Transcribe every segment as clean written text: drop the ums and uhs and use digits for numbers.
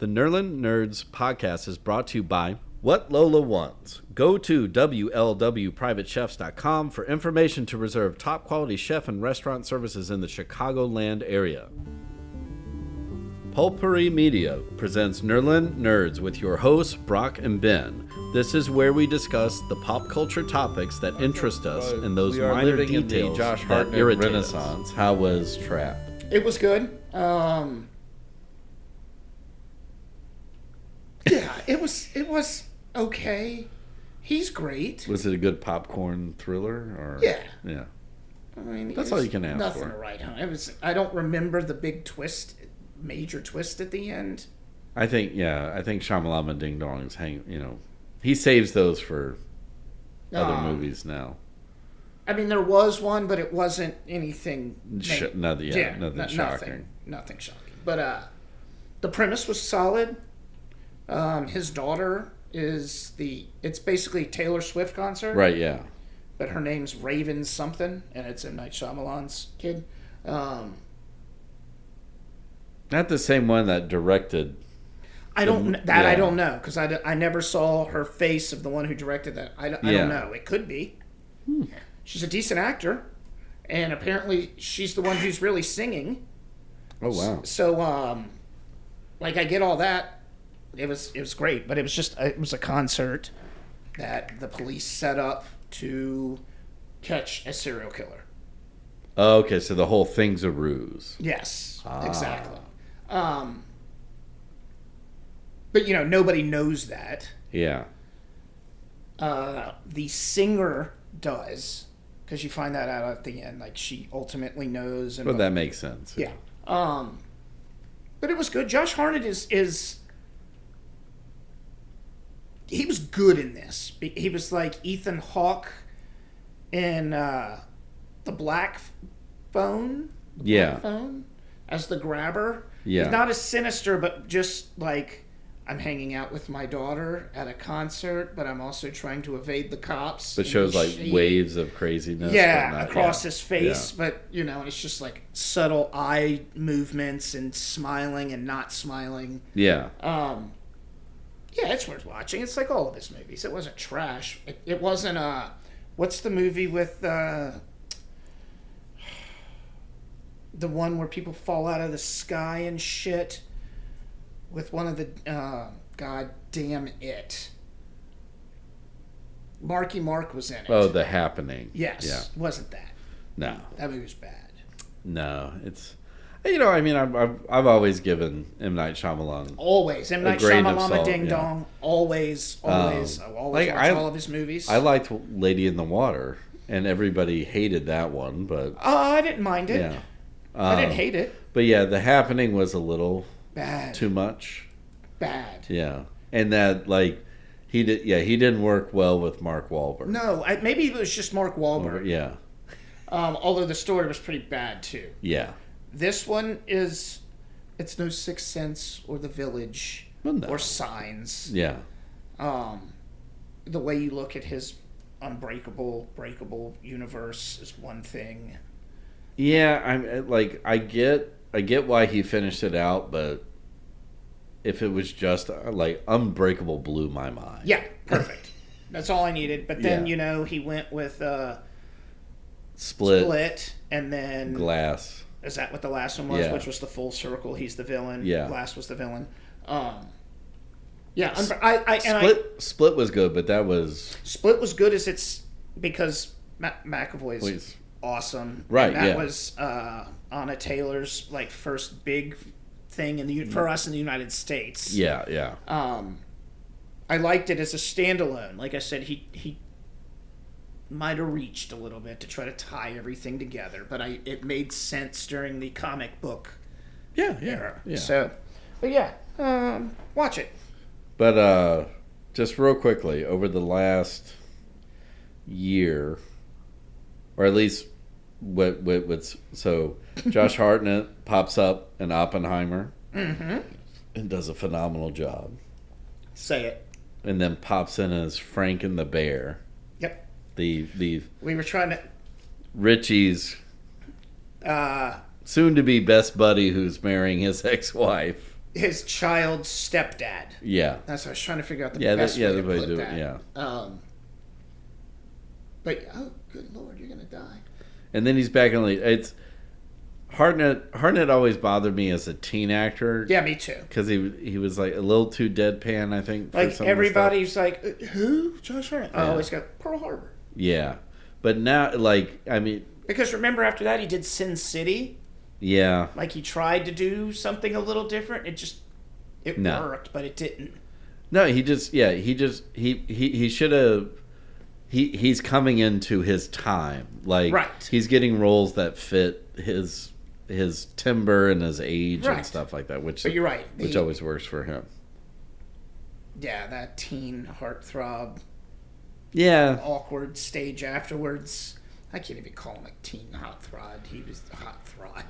The Nerlin Nerds podcast is brought to you by What Lola Wants. Go to WLWPrivateChefs.com for information to reserve top quality chef and restaurant services in the Chicagoland area. Pulpery Media presents Nerlin Nerds with your hosts, Brock and Ben. This is where we discuss the pop culture topics that interest us and those minor details Josh that Hartnett irritate Renaissance. us. How was Trap? It was good. Yeah, it was okay. He's great. Was it a good popcorn thriller? Or Yeah. I I mean, That's all you can ask nothing for. to write home. I don't remember the big major twist at the end. I think Shamalama Ding Dong is he saves those for other movies now. I mean, there was one, but it wasn't anything. Nothing shocking. Nothing shocking. But the premise was solid. His daughter it's basically a Taylor Swift concert. Right, yeah. But her name's Raven something, and it's M. Night Shyamalan's kid. Not the same one that directed. I don't know, because I never saw her face of the one who directed that. I don't know. It could be. She's a decent actor, and apparently she's the one who's really singing. Oh, wow. So, I get all that. It was great, but it was a concert that the police set up to catch a serial killer. Oh, okay, so the whole thing's a ruse. Yes, exactly. But nobody knows that. Yeah. The singer does, because you find that out at the end. Like, she ultimately knows. Well, that makes sense. Yeah. But it was good. Josh Hartnett is he was good in this. He was like Ethan Hawke in the Black Phone. As the grabber. Yeah. He's not as sinister, but just like, I'm hanging out with my daughter at a concert, but I'm also trying to evade the cops. But shows like waves of craziness. Across his face. Yeah. But, it's just like subtle eye movements and smiling and not smiling. Yeah. Yeah, it's worth watching. It's like all of his movies. It wasn't trash. It wasn't, what's the movie with, the one where people fall out of the sky and shit? With one of the, God damn it. Marky Mark was in it. Oh, The Happening. Yes. Yeah. Wasn't that. No. That movie was bad. No, it's... I've always given M. Night Shyamalan always M. Night Shyamalan Ding Dong. Always. I always watch all of his movies. I liked Lady in the Water, and everybody hated that one, but I didn't mind it. Yeah, I didn't hate it. But yeah, The Happening was a little bad, too much. Bad. Yeah, and that he didn't work well with Mark Wahlberg. No, maybe it was just Mark Wahlberg. Yeah. Although the story was pretty bad too. Yeah. This one it's no Sixth Sense or The Village or Signs. Yeah. The way you look at his breakable universe is one thing. Yeah, I get why he finished it out, but if it was just Unbreakable blew my mind. Yeah, perfect. That's all I needed. But then he went with Split, and then Glass. Is that what the last one was? Yeah. Which was the full circle? He's the villain. Yeah. Glass was the villain. Split was good, but that was... Split was good because McAvoy is awesome. Right, and that was Anna Taylor's first big thing for us in the United States. Yeah, yeah. I liked it as a standalone. Like I said, he might have reached a little bit to try to tie everything together, but it made sense during the comic book era. Yeah. So, but watch it. But just real quickly, over the last year, or at least so Josh Hartnett pops up in Oppenheimer and does a phenomenal job. Say it. And then pops in as Frank and the Bear. Yep. We were trying to... Richie's soon-to-be best buddy who's marrying his ex-wife. his child's stepdad. Yeah. That's what I was trying to figure out the best way to put that. Yeah. But good Lord, you're gonna die. And then he's back in it's Hartnett always bothered me as a teen actor. Yeah, me too. Because he was like a little too deadpan, I think. Like everybody's like, who? Josh Hartnett? Yeah. Oh, he's got Pearl Harbor. Yeah, but now, like, I mean, because remember after that he did Sin City. Yeah. Like he tried to do something a little different. It worked, but it didn't. No, he should have. He's coming into his time. Like, right. He's getting roles that fit his timbre and his age and stuff like that. But you're right. Which always works for him. Yeah, that teen heartthrob. Yeah. Awkward stage afterwards. I can't even call him a teen hot throd. He was a hot throd.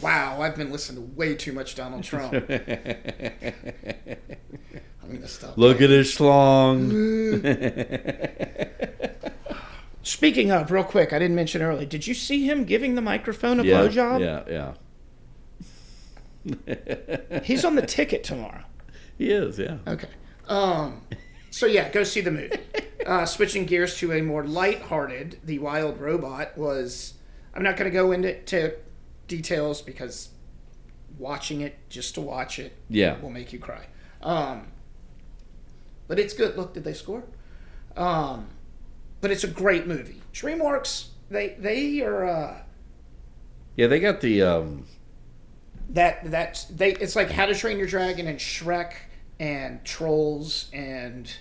Wow, I've been listening to way too much Donald Trump. I'm gonna stop. Look at his schlong. Speaking of, real quick, I didn't mention earlier. Did you see him giving the microphone a blowjob? Yeah. He's on the ticket tomorrow. He is, yeah. Okay. So yeah, go see the movie. Switching gears to a more lighthearted, The Wild Robot was... I'm not going to go into details because watching it, just to watch it, will make you cry. But it's good. Look, did they score? But it's a great movie. DreamWorks, they are... Yeah, they got the... It's like How to Train Your Dragon and Shrek and Trolls, and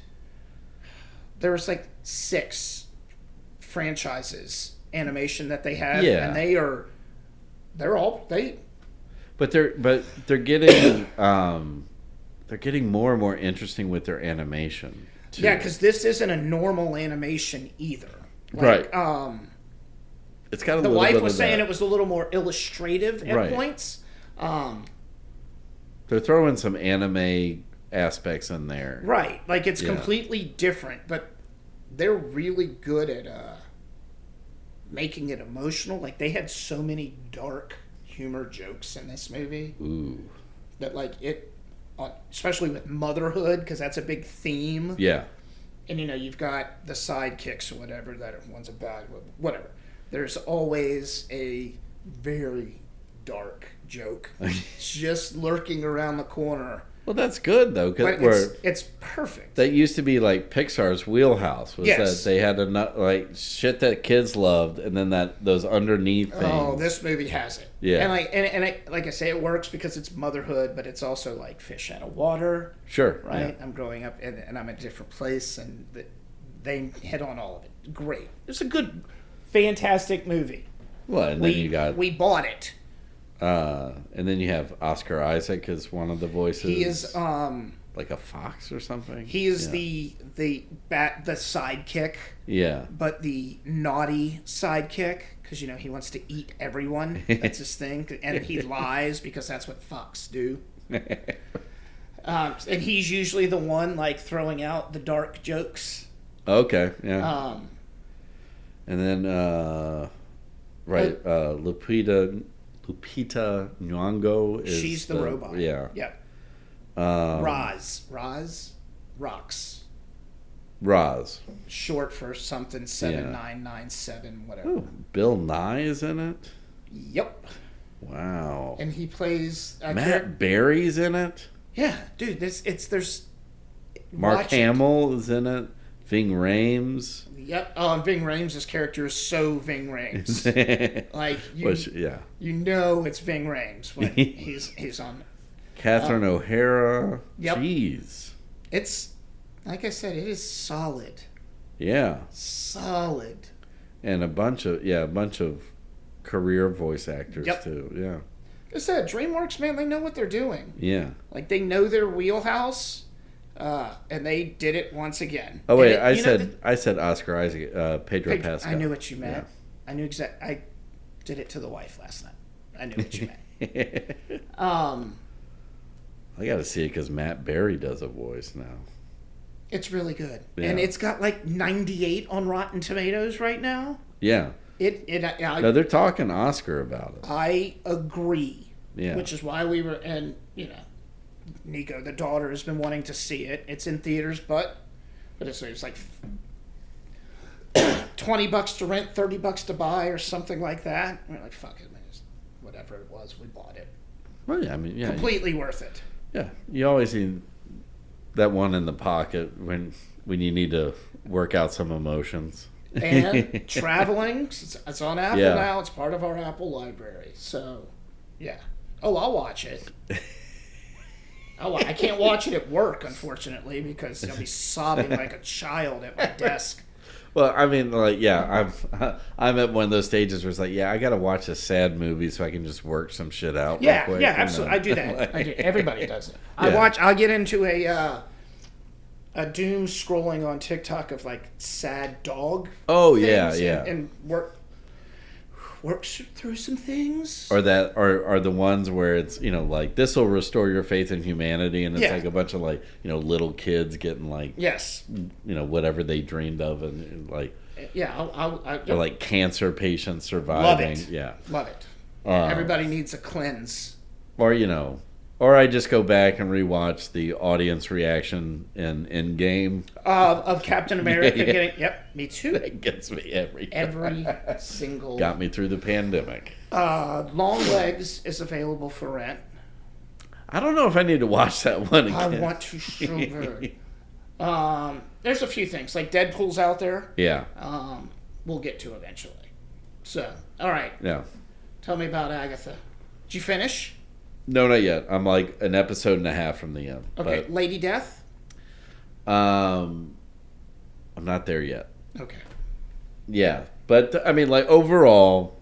there was like 6 franchises animation that they have, and they're getting more and more interesting with their animation too. Yeah, because this isn't a normal animation either. Like, right. It's got a the little wife bit was of saying that. It was a little more illustrative at points. They're throwing some anime aspects in there. Right. Like, it's completely different, but they're really good at making it emotional. Like, they had so many dark humor jokes in this movie. Ooh. That, like, especially with motherhood, because that's a big theme. Yeah. And, you've got the sidekicks or whatever, that one's a bad, whatever. There's always a very dark joke just lurking around the corner. Well, that's good though, because it's perfect. That used to be like Pixar's wheelhouse. Was that they had like shit that kids loved, and then those underneath things. Oh, this movie has it. Yeah, and like I say, it works because it's motherhood, but it's also like fish out of water. Sure, right. Yeah. I'm growing up, and I'm in a different place, and they hit on all of it. Great. It's a good, fantastic movie. Well, and then we bought it. And then you have Oscar Isaac as one of the voices. He is like a fox or something. He is the sidekick. Yeah. But the naughty sidekick, because he wants to eat everyone. That's his thing, and he lies because that's what fox do. And he's usually the one like throwing out the dark jokes. Okay. Yeah. And then Lupita Nyong'o is... She's the robot. Yeah. Yeah. Roz. Short for something 7997, whatever. Ooh, Bill Nye is in it? Yep. Wow. And he plays... Matt Berry's in it? Yeah, dude, there's... Mark Hamill is in it. Ving Rhames. Yep. Ving Rhames' character is so Ving Rhames. Like you know it's Ving Rhames when he's on. Catherine O'Hara. Yep. Jeez. It's like I said, it is solid. Yeah. Solid. And a bunch of career voice actors too. Yeah. Like I said, DreamWorks, man, they know what they're doing. Yeah. Like they know their wheelhouse. And they did it once again. Oh wait, I said Oscar Isaac, Pedro Pascal. I knew what you meant. Yeah. I knew exactly. I did it to the wife last night. I knew what you meant. I got to see it because Matt Berry does a voice now. It's really good, and it's got like 98 on Rotten Tomatoes right now. Yeah. No, they're talking Oscar about it. I agree. Yeah. Which is why we were, and, Nico, the daughter, has been wanting to see it. It's in theaters, but it's like $20 to rent, $30 to buy, or something like that. We're like, fuck it, man. Whatever it was, we bought it. Well, yeah, I mean, yeah. Completely worth it. Yeah. You always need that one in the pocket when you need to work out some emotions. And traveling, it's on Apple now. It's part of our Apple library. So, yeah. Oh, I'll watch it. I can't watch it at work, unfortunately, because I'll be sobbing like a child at my desk. Well, I mean, like, yeah, I'm at one of those stages where it's like, yeah, I got to watch a sad movie so I can just work some shit out. Yeah, real quick, yeah, absolutely. I do that. I do. Everybody does it. Yeah. I'll get into a doom scrolling on TikTok of like sad dog. Oh things yeah. And work through some things. Or that, or the ones where it's like this will restore your faith in humanity, and it's like a bunch of like little kids getting like whatever they dreamed of, and like or like cancer patients surviving. Love it. Yeah, love it. Everybody needs a cleanse. Or I just go back and rewatch the audience reaction in Endgame of Captain America getting. Yep, me too. That gets me every single. Got me through the pandemic. Long Legs is available for rent. I don't know if I need to watch that one again. I want to so good. There's a few things like Deadpool's out there. Yeah. We'll get to eventually. So, all right. Yeah. Tell me about Agatha. Did you finish? No, not yet. I'm like an episode and a half from the end. Okay, but, Lady Death? I'm not there yet. Okay. Yeah, but I mean, like overall.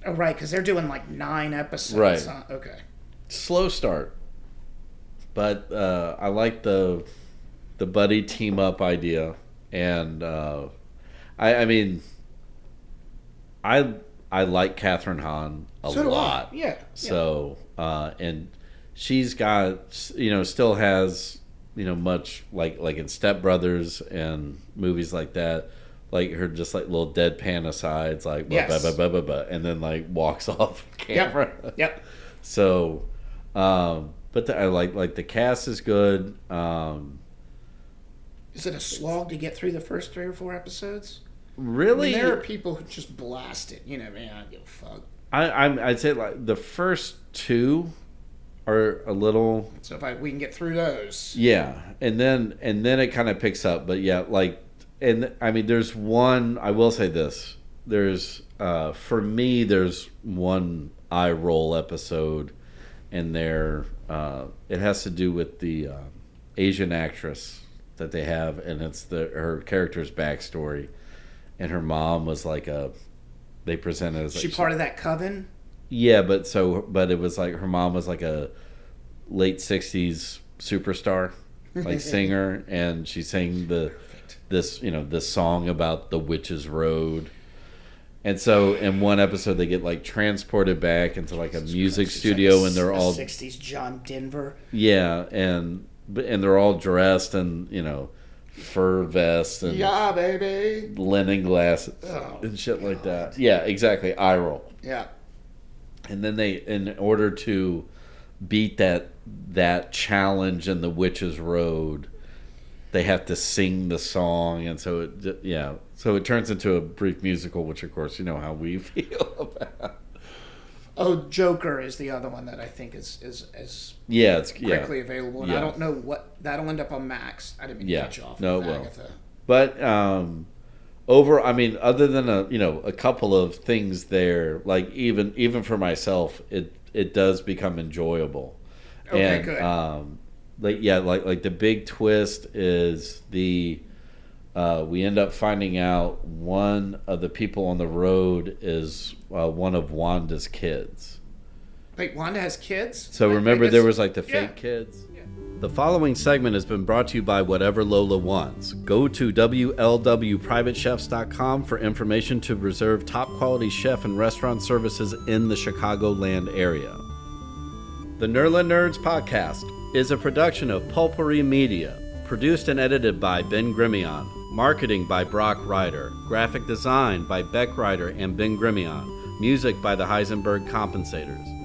Oh, right, because they're doing like 9 episodes. Right. Huh? Okay. Slow start, but I like the buddy team up idea, and I mean, I like Catherine Hahn a lot. Yeah. So. And she's got, still has, much like in Step Brothers and movies like that, like her just like little deadpan asides, like and then like walks off camera. Yep. So, but I like the cast is good. Is it a slog to get through the first 3 or 4 episodes? Really? I mean, there are people who just blast it. Man, I don't give a fuck. I'd say like the first 2 are a little. So if we can get through those. Yeah, and then it kind of picks up, but yeah, like, and I mean, there's one. I will say this: there's for me, there's one eye roll episode, and there it has to do with the Asian actress that they have, and it's her character's backstory, and her mom was like they presented as she part of that coven. Yeah, but it was like her mom was like a late 60s superstar, like singer, and she sang this song about the Witch's Road. And so in one episode they get like transported back into like a music studio, and they're all 60s John Denver. Yeah, and they're all dressed in, fur vests and baby, linen glasses and shit like that. Yeah, exactly. Eye roll. Yeah. And then they, in order to beat that challenge in the Witch's Road, they have to sing the song, and so it turns into a brief musical, which of course you know how we feel about. Oh, Joker is the other one that I think is it's quickly available, and I don't know what that'll end up on Max. I didn't mean to cut you off. No, with well, Agatha. But I mean, other than a couple of things there, like even for myself, it does become enjoyable. Okay, and, good. Like the big twist is we end up finding out one of the people on the road is one of Wanda's kids. Wait, Wanda has kids? So remember, there was like the fake kids. Yeah. The following segment has been brought to you by Whatever Lola Wants. Go to WLWPrivateChefs.com for information to reserve top quality chef and restaurant services in the Chicagoland area. The Nerlin Nerds podcast is a production of Pulpery Media, produced and edited by Ben Grimion, marketing by Brock Ryder, graphic design by Beck Ryder and Ben Grimion, music by the Heisenberg Compensators.